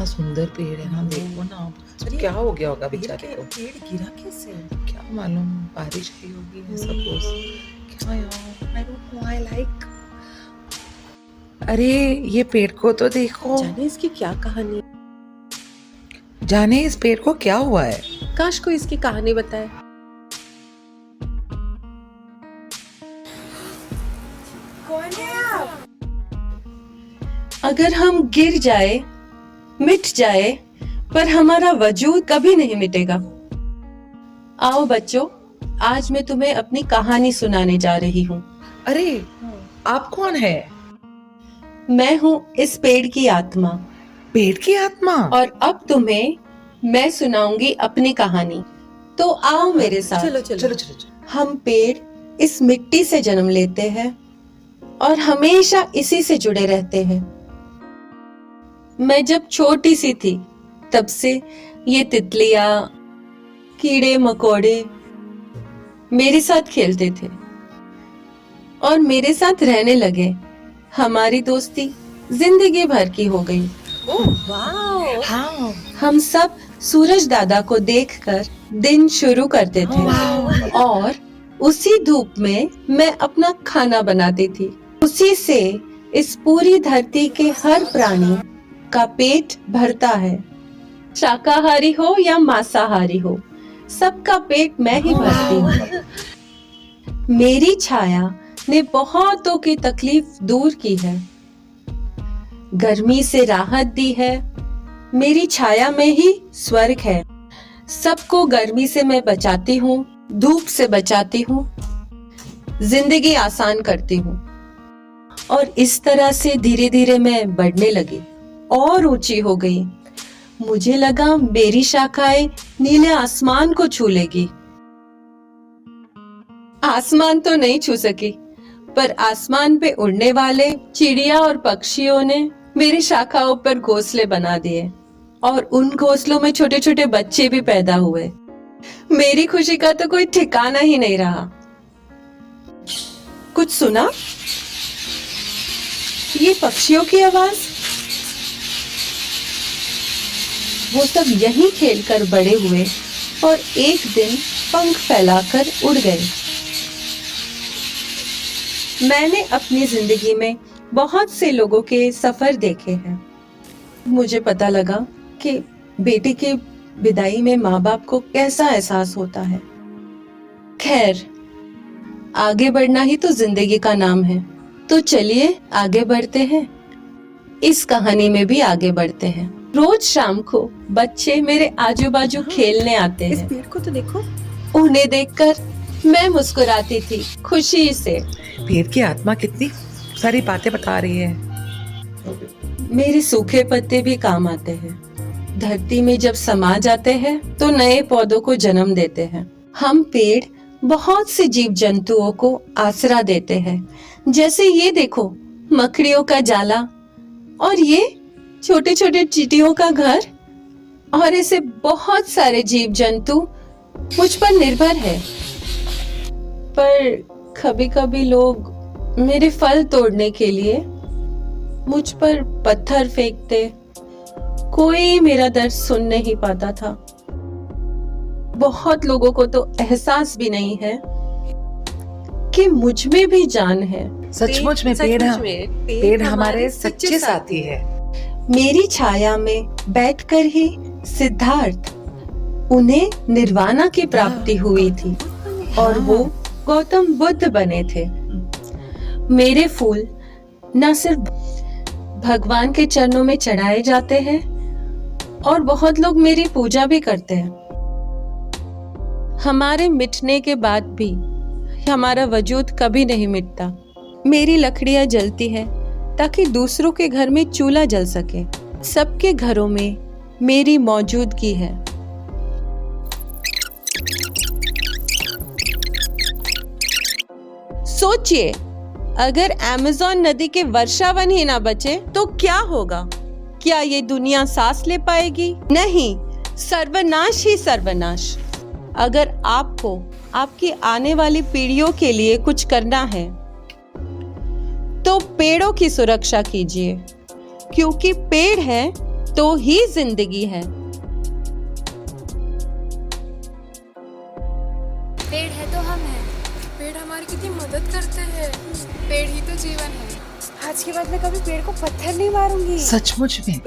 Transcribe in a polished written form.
सुंदर पेड़ है ना, देखो ना। अरे, क्या हो गया होगा पेड़ बेचारे को, पेड़ गिरा कैसे? क्या मालूम, बारिश आई होगी सपोज। क्या यार, I don't know, I like. अरे ये पेड़ को तो देखो, जाने इसकी क्या कहानी है? जाने इस पेड़ को क्या हुआ है। काश कोई इसकी कहानी बताए। कौन है आप? अगर हम गिर जाए, मिट जाए, पर हमारा वजूद कभी नहीं मिटेगा। आओ बच्चों, आज मैं तुम्हें अपनी कहानी सुनाने जा रही हूँ। अरे आप कौन है? मैं हूँ इस पेड़ की आत्मा, पेड़ की आत्मा? और अब तुम्हें मैं सुनाऊंगी अपनी कहानी। तो आओ मेरे साथ। चलो चलो चलो चलो, चलो। हम पेड़ इस मिट्टी से जन्म लेते हैं और हमेशा इसी से जुड़े रहते हैं। मैं जब छोटी सी थी, तब से ये तितलियां, कीड़े मकोड़े मेरे साथ खेलते थे और मेरे साथ रहने लगे। हमारी दोस्ती जिंदगी भर की हो गई। ओह वाह, हाँ। हम सब सूरज दादा को देखकर दिन शुरू करते थे वाह। और उसी धूप में मैं अपना खाना बनाती थी। उसी से इस पूरी धरती के हर प्राणी का पेट भरता है, शाकाहारी हो या मांसाहारी हो, सबका पेट मैं ही भरती हूँ। मेरी छाया ने बहुतों की तकलीफ दूर की है, गर्मी से राहत दी है। मेरी छाया में ही स्वर्ग है। सबको गर्मी से मैं बचाती हूँ, धूप से बचाती हूँ, जिंदगी आसान करती हूँ। और इस तरह से धीरे धीरे मैं बढ़ने लगी और ऊंची हो गई। मुझे लगा मेरी शाखाएं नीले आसमान को छू लेगी। आसमान तो नहीं छू सकी, पर आसमान पे उड़ने वाले चिड़िया और पक्षियों ने मेरी शाखाओं पर घोंसले बना दिए और उन घोंसलों में छोटे छोटे बच्चे भी पैदा हुए। मेरी खुशी का तो कोई ठिकाना ही नहीं रहा। कुछ सुना? ये पक्षियों की आवाज? वो सब यहीं खेलकर बड़े हुए और एक दिन पंख फैलाकर उड़ गए। मैंने अपनी जिंदगी में बहुत से लोगों के सफर देखे हैं। मुझे पता लगा कि बेटे के विदाई में माँ बाप को कैसा एहसास होता है। खैर, आगे बढ़ना ही तो जिंदगी का नाम है। तो चलिए आगे बढ़ते हैं। इस कहानी में भी आगे बढ़ते हैं। रोज शाम को बच्चे मेरे आजू बाजू खेलने आते हैं। इस पेड़ को तो देखो। उन्हें देखकर मैं मुस्कुराती थी खुशी से। पेड़ की आत्मा कितनी सारी बातें बता रही है। मेरे सूखे पत्ते भी काम आते हैं। धरती में जब समा जाते हैं तो नए पौधों को जन्म देते हैं। हम पेड़ बहुत से जीव जंतुओं को आसरा देते हैं। जैसे ये देखो, मकड़ियों का जाला, और ये छोटे छोटे चींटियों का घर, और ऐसे बहुत सारे जीव जंतु मुझ पर निर्भर है। पर कभी कभी लोग मेरे फल तोड़ने के लिए मुझ पर पत्थर फेंकते। कोई मेरा दर्द सुन नहीं पाता था। बहुत लोगों को तो एहसास भी नहीं है कि मुझ में भी जान है। सचमुच में पेड़ हमारे सच्चे साथी है। मेरी छाया में बैठकर ही सिद्धार्थ, उन्हें निर्वाणा की प्राप्ति हुई थी और वो गौतम बुद्ध बने थे। मेरे फूल न सिर्फ भगवान के चरणों में चढ़ाए जाते हैं और बहुत लोग मेरी पूजा भी करते हैं। हमारे मिटने के बाद भी हमारा वजूद कभी नहीं मिटता। मेरी लकड़ियां जलती हैं ताकि दूसरों के घर में चूल्हा जल सके। सबके घरों में मेरी मौजूदगी है। सोचिए, अगर अमेज़न नदी के वर्षावन ही ना बचे तो क्या होगा? क्या ये दुनिया सांस ले पाएगी? नहीं, सर्वनाश ही सर्वनाश। अगर आपको आपकी आने वाली पीढ़ियों के लिए कुछ करना है तो पेड़ों की सुरक्षा कीजिए, क्योंकि पेड़ है तो ही जिंदगी है। पेड़ है तो हम हैं। पेड़ हमारी कितनी मदद करते हैं। पेड़ ही तो जीवन है। आज के बाद मैं कभी पेड़ को पत्थर नहीं मारूंगी। सचमुच में